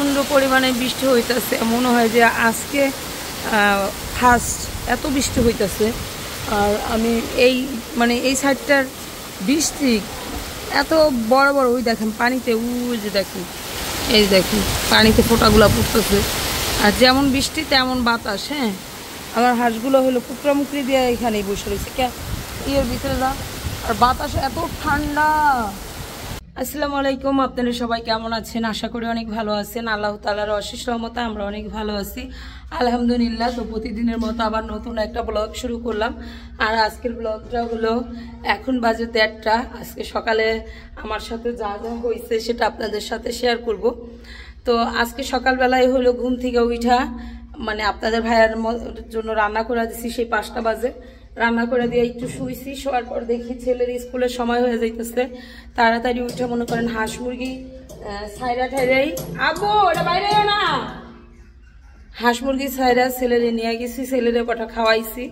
প্রচণ্ড পরিমাণে বৃষ্টি হইতেছে, মনে হয় যে আজকে ফার্স্ট এত বৃষ্টি হইতেছে। আর আমি এই সাইডটার বৃষ্টি এত বড় বড়, ওই দেখেন পানিতে, ওই যে দেখেন, এই দেখেন পানিতে ফোঁটাগুলো পড়তেছে। আর যেমন বৃষ্টি তেমন বাতাস। হ্যাঁ, আমার হাঁসগুলো হলো কুকড়ামুকড়ি দিয়ে এখানেই বসে রয়েছে, ইয়ের ভিতরে না। আর বাতাস এত ঠান্ডা। আসসালামু আলাইকুম, আপনারা সবাই কেমন আছেন? আশা করি অনেক ভালো আছেন। আল্লাহ তাআলার অশেষ রহমতে আমরা অনেক ভালো আছি, আলহামদুলিল্লাহ। তো প্রতিদিনের মতো আবার নতুন একটা ব্লগ শুরু করলাম। আর আজকের ব্লগটা হলো, এখন বাজে 1:30টা। আজকে সকালে আমার সাথে যা যা হয়েছে সেটা আপনাদের সাথে শেয়ার করব। তো আজকে সকালবেলায় হলো ঘুম থেকে উঠা, আপনাদের ভাইয়ার জন্য রান্না করে দিচ্ছি, সেই 5টা বাজে রান্না করে দিয়ে একটু শুয়েছি। শোয়ার পর দেখি ছেলের স্কুলের সময় হয়ে যাইতেছে, তাড়াতাড়ি উঠে মনে করেন হাঁস মুরগি ছাইরা ঠাইরাই, আব্বু ওটা বাইরে না, হাঁস মুরগি ছাইরা ছেলেরে নিয়ে গেছি, ছেলেরে কটা খাওয়াইছি।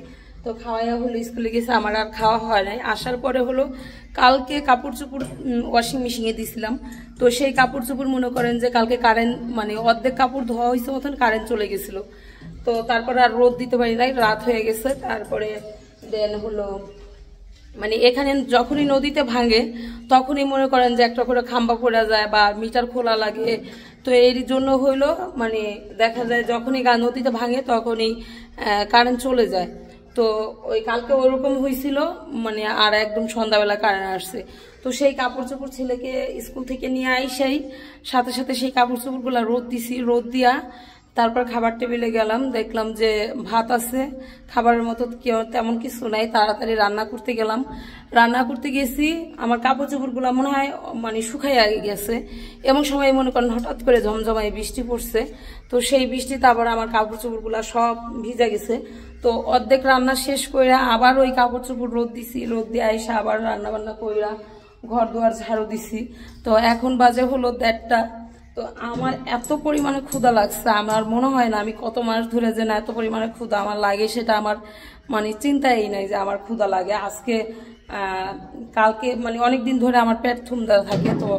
তো খাওয়াইয়া হলো স্কুলে গেছে, আমার আর খাওয়া হয় নাই। আসার পরে হলো কালকে কাপড় চোপড় ওয়াশিং মেশিনে দিছিলাম। তো সেই কাপড় চোপড় মনে করেন যে কালকে কারেন্ট অর্ধেক কাপড় ধোয়া হয়েছে মতন কারেন্ট চলে গেছিল। তো তারপরে আর রোদ দিতে পারি নাই, রাত হয়ে গেছে। তারপরে দেন হলো এখানে যখনই নদীতে ভাঙে তখনই মনে করেন যে একটা করে খাম্বা পড়া যায় বা মিটার খোলা লাগে। তো এর জন্য হইলো দেখা যায় যখনই নদীতে ভাঙে তখনই কারেন্ট চলে যায়। তো ওই কালকে ওরকম হয়েছিল, আর একদম সন্ধ্যাবেলা কারেন্ট আসছে। তো সেই কাপড় চোপড় ছেলেকে স্কুল থেকে নিয়ে আইসাই সাথে সাথে সেই কাপড় চোপড়গুলো রোদ দিছি। রোদ দিয়া তারপর খাবার টেবিলে গেলাম, দেখলাম যে ভাত আছে, খাবারের মতো তেমন কিছু নাই। তাড়াতাড়ি রান্না করতে গেলাম। রান্না করতে গেছি, আমার কাপড় চোপড়গুলো মনে হয় শুকাইয়া গেছে। এমন সময় মনে করেন হঠাৎ করে ঝমঝমায় বৃষ্টি পড়ছে। তো সেই বৃষ্টিতে আবার আমার কাপড় চোপড়গুলো সব ভিজা গেছে। তো অর্ধেক রান্না শেষ করে আবার ওই কাপড় চোপড় রোদ দিছি, রোদ দিয়ে আইসা আবার রান্না বান্না কইরা ঘর দুয়ার ঝাড়ু দিছি। তো এখন বাজে হলো 1:30টা। তো আমার এত পরিমাণে ক্ষুধা লাগছে, আমার মনে হয় না আমি কত মাস ধরে যে না এত পরিমাণে ক্ষুধা আমার লাগে, সেটা আমার চিন্তাই নাই যে আমার ক্ষুধা লাগে আজকে। কালকে অনেকদিন ধরে আমার পেট থুমদা থাকে। তো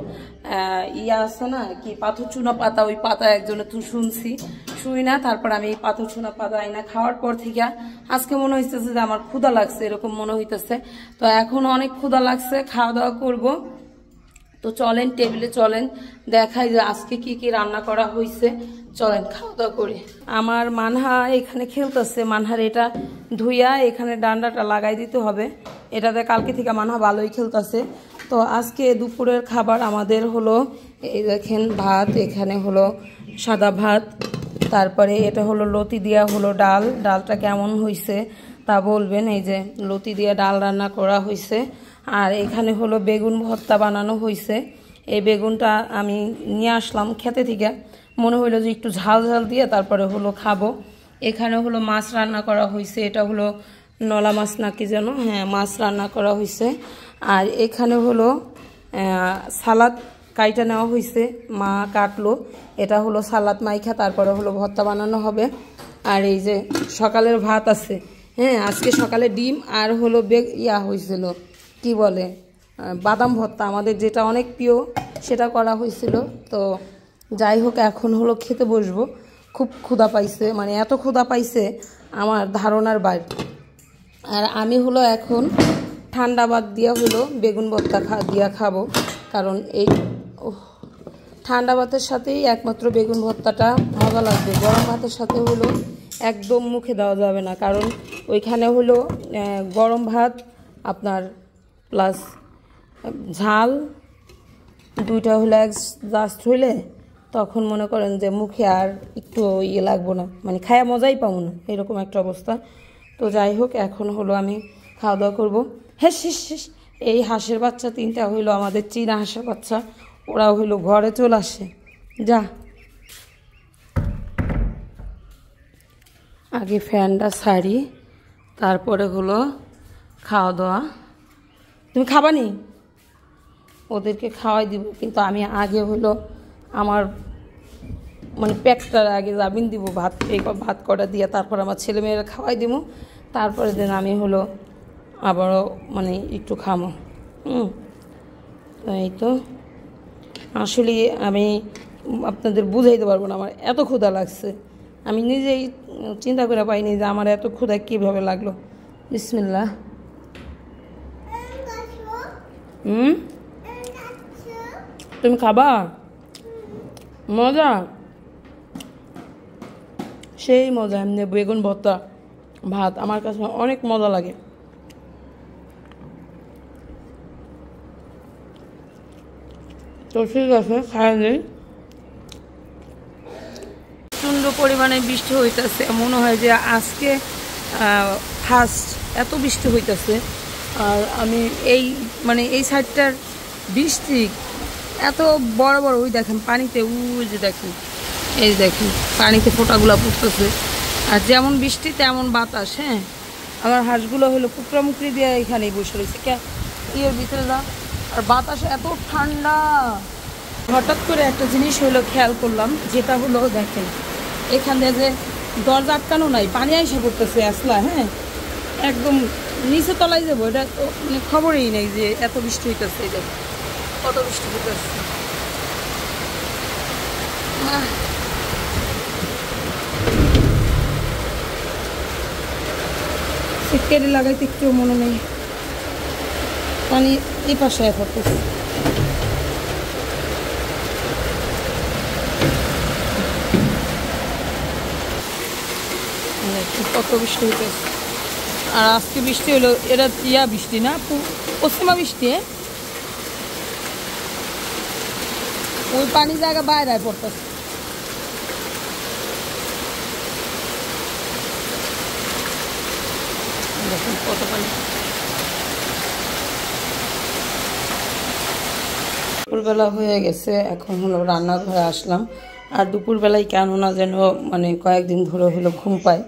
ইয়া আছে না কি পাথর চুনা পাতা, ওই পাতা একজনে শুই না। তারপর আমি এই পাথর চুনা পাতা আইনা খাওয়ার পর থেকে আজকে মনে হইতেছে যে আমার ক্ষুধা লাগছে, এরকম মনে হইতেছে। তো এখন অনেক ক্ষুধা লাগছে, খাওয়া দাওয়া করবো। তো চলেন টেবিলে চলেন, দেখাই যে আজকে কি কি রান্না করা হয়েছে। চলেন খাওয়া দাওয়া করি। আমার মানহা এখানে খেলতেছে, মানহার এটা ধুইয়া এখানে ডান্ডাটা লাগাই দিতে হবে। এটাতে কালকে থেকে মানহা ভালোই খেলতেছে। তো আজকে দুপুরের খাবার আমাদের হলো, এই দেখেন ভাত, এখানে হলো সাদা ভাত, তারপরে এটা হলো লতি দিয়া হলো ডাল। ডালটা কেমন হয়েছে তা বলবেন। এই যে লতি দিয়া ডাল রান্না করা হয়েছে। আর এখানে হলো বেগুন ভর্তা বানানো হয়েছে। এই বেগুনটা আমি নিয়ে আসলাম খেতে থেকে, মনে হইলো যে একটু ঝাল ঝাল দিয়ে তারপরে হলো খাবো। এখানে হলো মাছ রান্না করা হয়েছে, এটা হলো নলা মাছ নাকি যেন, হ্যাঁ মাছ রান্না করা হয়েছে। আর এখানে হলো সালাদ কাইটা নেওয়া হয়েছে, মা কাটলো। এটা হলো সালাদ মাইখা তারপরে হলো ভর্তা বানানো হবে। আর এই যে সকালের ভাত আছে, হ্যাঁ আজকে সকালে ডিম আর হলো হয়েছিল কি বলে বাদাম ভর্তা, আমাদের যেটা অনেক প্রিয় সেটা করা হয়েছিল। তো যাই হোক এখন হলো খেতে বসবো। খুব ক্ষুধা পাইছে, এত ক্ষুধা পাইছে আমার ধারণার বাইরে। আর আমি হলো এখন ঠান্ডা ভাত দিয়া হলো বেগুন ভর্তা দিয়া খাবো, কারণ এই ঠান্ডা ভাতের সাথেই একমাত্র বেগুন ভর্তাটা মজা লাগবে। গরম ভাতের সাথে হলো একদম মুখে দেওয়া যাবে না, কারণ ওইখানে হলো গরম ভাত আপনার প্লাস ঝাল দুইটা হলে জাস্ট হইলে তখন মনে করেন যে মুখে আর একটু ইয়ে লাগবো না, খায়া মজাই পাবো না, এরকম একটা অবস্থা। তো যাই হোক এখন হলো আমি খাওয়া দাওয়া করবো। হ্যাঁ শেষ। এই হাঁসের বাচ্চা 3টা হইলো আমাদের চীনা হাঁসের বাচ্চা, ওরা হইলো ঘরে চলে আসে। যা আগে ফ্যানটা ছাড়ি, তারপরে হলো খাওয়া দাওয়া। তুমি খাবা নি? ওদেরকে খাওয়াই দিব, কিন্তু আমি আগে হলো আমার পেটটার আগে জামিন দিব ভাত, এই ভাত কটা দিয়ে তারপর আমার ছেলেমেয়েরা খাওয়াই দিব। তারপরে দিন আমি হলো আবারও একটু খামো। এই তো আসলে আমি আপনাদের বুঝাইতে পারবো না আমার এত ক্ষুধা লাগছে। আমি নিজেই চিন্তা করে পাইনি যে আমার এত ক্ষুধা কীভাবে লাগলো। বিসমিল্লাহ। তুমি খাবা? মজা, সেই মজা। এমনি বেগুন ভর্তা ভাত আমার কাছে অনেক মজা লাগে। তো ঠিক আছে, খাওয়া নেই। প্রচণ্ড পরিমাণে বৃষ্টি হইতেছে, মনে হয় যে আজকে ফার্স্ট এত বৃষ্টি হইতেছে। আর আমি এই সাইডটার বৃষ্টি এত বড় বড়, ওই দেখেন পানিতে, ওই যে দেখেন, এই দেখেন পানিতে ফোঁটাগুলো পড়তেছে। আর যেমন বৃষ্টি তেমন বাতাস। হ্যাঁ, আমার হাঁসগুলো হলো কুকড়ামুকড়ি দিয়ে এখানেই বসে রয়েছে ইয়ের ভিতরে না। আর বাতাস এত ঠান্ডা। হঠাৎ করে একটা জিনিস হলো খেয়াল করলাম, যেটা হলো দেখেন এখানে যে দরজা আটকানো নাই, পানি আইসা পড়তেছে আসলা। হ্যাঁ, একদম নিচে তলায় যাবো, এটা তো মানে খবরই নেই যে এত বৃষ্টি হইতেছে। এই দেখেন কত বৃষ্টি হইতেছে। সিটকেটে লাগাইতে একটু মনে নেই, পানি এই পাশে পড়তেছে। কত বৃষ্টি হইতেছে। আর আজকে বৃষ্টি হলো, এটা বৃষ্টি না, পশ্চিমা বৃষ্টি। ওই পানি জায়গা বাইরে পড়তেছে। দেখুন কত পানি। দুপুরবেলা হয়ে গেছে, এখন হলো রান্নাঘরে আসলাম। আর দুপুরবেলায় কেন না যেন মানে কয়েকদিন ধরে হলো ঘুম পায়,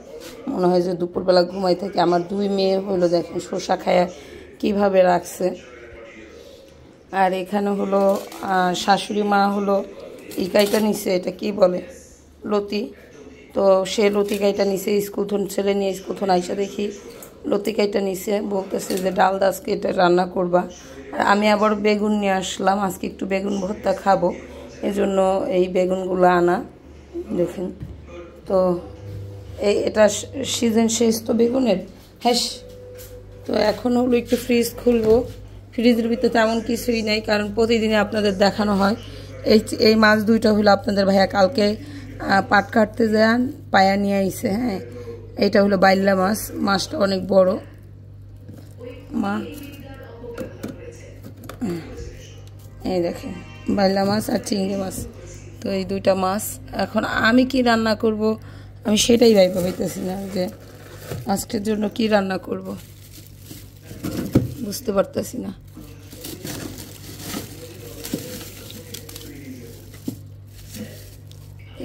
মনে হয় যে দুপুরবেলা ঘুমাই থাকে। আমার দুই মেয়ে হলো দেখেন শসা খায়া কীভাবে রাখছে। আর এখানে হলো শাশুড়ি মা হলো ইকাইটা নিছে, এটা কি বলে, লতি। তো সে লতিকাইটা নিছে, স্কুথন ছেলে নিয়ে স্কুথন আইসা দেখি লতিকাইটা নিছে, বলতেছে যে ডাল দাসকে এটা রান্না করবা। আর আমি আবার বেগুন নিয়ে আসলাম, আজকে একটু বেগুন ভর্তা খাবো, এজন্য এই বেগুনগুলো আনা। দেখেন তো এটা সিজন শেষ তো বেগুনের। হ্যাঁ, তো এখন হলো একটু ফ্রিজ খুলবো। ফ্রিজের ভিতরে তেমন কিছুই নেই, কারণ প্রতিদিনে আপনাদের দেখানো হয়। এই মাছ দুইটা হলো আপনাদের ভাইয়া কালকে পাট কাটতে যান, পায়া নিয়ে আইছে। হ্যাঁ, এটা হলো বাইল্লা মাছ, মাছটা অনেক বড়। মা এই দেখেন বাইল্লা মাছ আর চিংড়ি মাছ, তো এই দুইটা মাছ। এখন আমি কি রান্না করব আমি সেটাই ভাইবা হইতেছি না, যে আজকের জন্য কি রান্না করব বুঝতে পারতেছি না।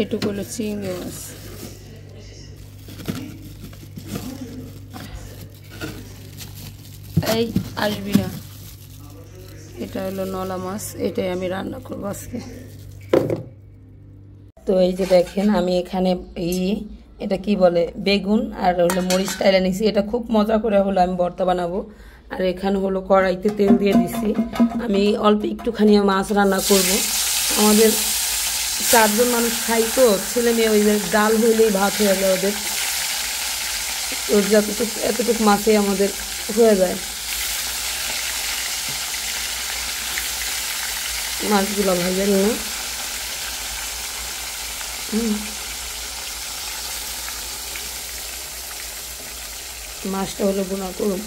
এটুকু হলো চিংড়ি মাছ। এই আসবি না, এটা হলো নলা মাছ, এটাই আমি রান্না করবো আজকে। তো এই যে দেখেন আমি এখানে এটা কি বলে বেগুন আর হলো মরিচ টাইলা নিছি, এটা খুব মজা করে হলো আমি ভর্তা বানাবো। আর এখানে হলো কড়াইতে তেল দিয়ে দিছি, আমি অল্প একটুখানি মাছ রান্না করব। আমাদের 4 জন মানুষ খাই, তো ছেলে মেয়ে ওই ডাল হইলেই ভাত হয়ে যায় ওদের। তো যতটুকু এতটুকু মাছে আমাদের হয়ে যায়। মাছগুলো ভাজা নিয়ে মাছটা হলো বোনা করুন।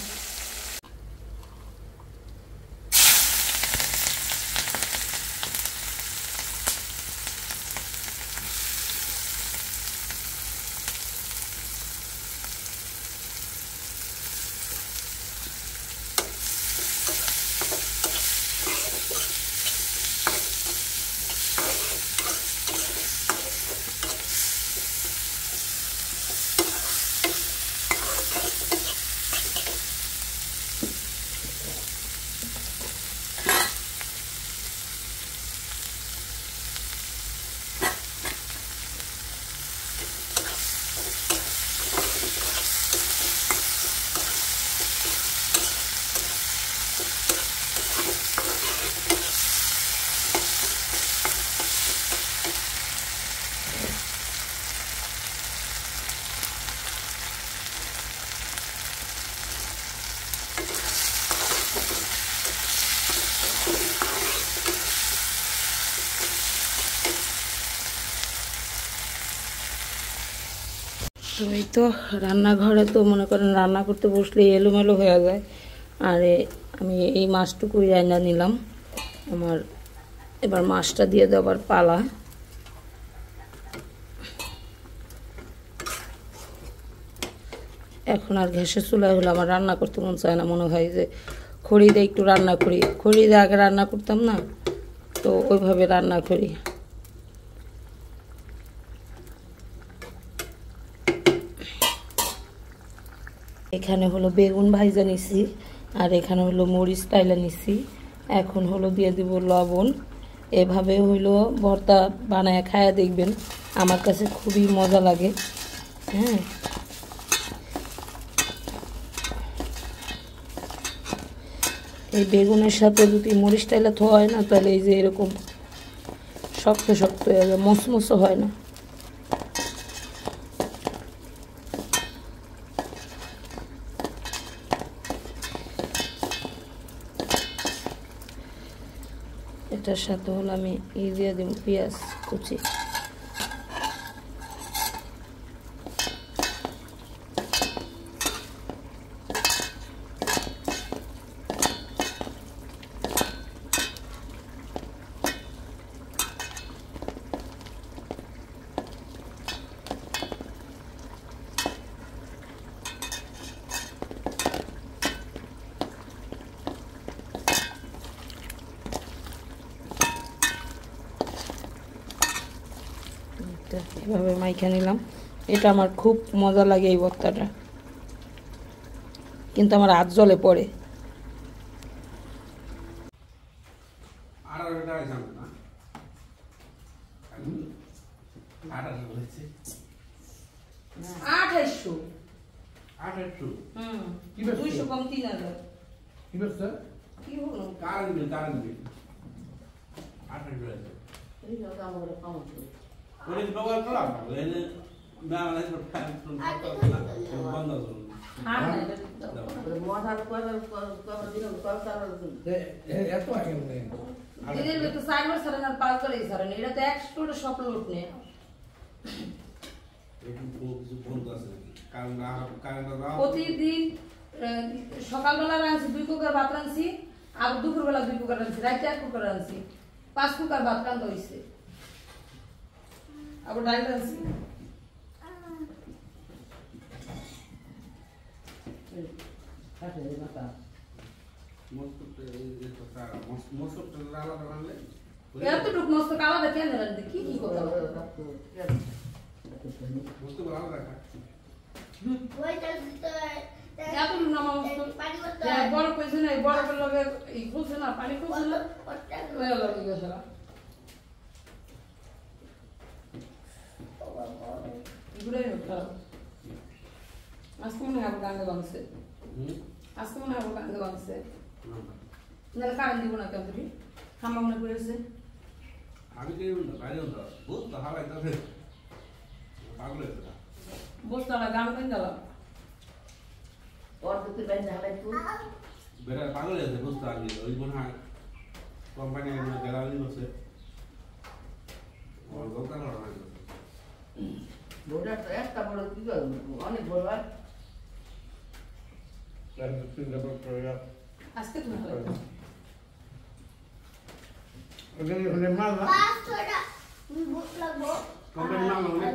এই তো রান্নাঘরে তো মনে করেন রান্না করতে বসলে এলোমেলো হয়ে যায়। আর আমি এই মাছটুকুই রান্না নিলাম। আমার এবার মাছটা দিয়ে দেওয়ার পালা। এখন আর গ্যাসের চুলায় হলে আমার রান্না করতে মন চায় না, মনে হয় যে খড়ি দিয়ে একটু রান্না করি। খড়ি দিয়ে আগে রান্না করতাম না, তো ওইভাবে রান্না করি। এখানে হলো বেগুন ভাইজা নিছি, আর এখানে হলো মরিচ টাইলা নিছি। এখন হলো দিয়ে দিব লবণ। এভাবে হইলো ভর্তা বানায় খায়া দেখবেন, আমার কাছে খুবই মজা লাগে। হ্যাঁ, এই বেগুনের সাথে যদি মরিচ টাইলা থোয়া হয় না, তাহলে এই যে এরকম শক্ত শক্ত হয়ে যায়, মসমসো হয় না। এটার সাথে হলো আমি দিয়ে দিব পেঁয়াজ কুচি। এভাবে মাইখা নিলাম। এটা আমার খুব মজা লাগে এই ভর্তাটা, কিন্তু আমার হাত জলে পড়ে। প্রতিদিন সকালবেলা রাঁধছি 2 কুকার ভাত রাঁধছি, আর দুপুরবেলা 2 কুকার রাঁধছি, রাইতে 1 কুকার রাঁধছি, 5 কুকার ভাত রাঁধা হয়েছে, আবার ডাল রাঁধছি। এতটুক মস্ত কালাদা কেন রাঁধতে, কি কি কথা বড় কইছে না, বড় লগে খুলছে না, পানি খুলছে না, আজকে মনে হয় গাঙ্গে বাংছে, আজকে মনে হয় গাঙ্গে বাংছে, নাহলে কারণ দিব না কেন তুমি খাম্বা মনে করেছে। আমি কি বাইরে বুঝতে হালাই তবে পাগল হয়েছে না, বুঝতে না গান কেন দিলাম ওর দুটি বাইরে হালাই তুই বেটা পাগল হয়েছে, বুঝতে আগে ওই মনে হয় কোম্পানি গ্যালারি বসে ওর দোকান ওরা বোর্ডার তো একটা বড় কি করব, অনেক বড় আর তার দুটি লেভেল করে আজকে তুমি ওখানে হলে মাল না পাঁচটা বুক লাগবো কোম্পানি নাম মানে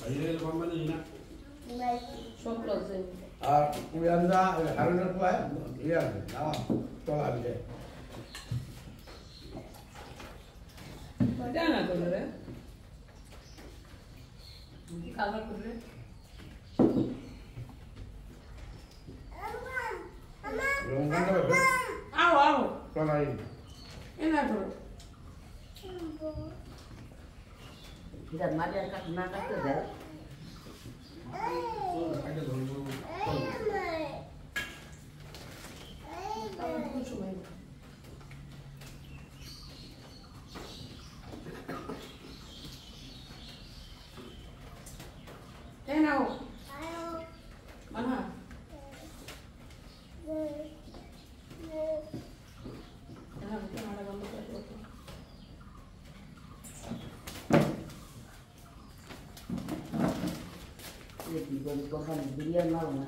আইলে কোম্পানি না সব লাগছে। আর ওই আন্দা হারুনের পায় ইয়া না চলা দিলে এটা না করে রে কালার করে আও আও চলা এই এনা করো এটা মারিয়া কাট না কাটতে দাও tipo de cosas de día no una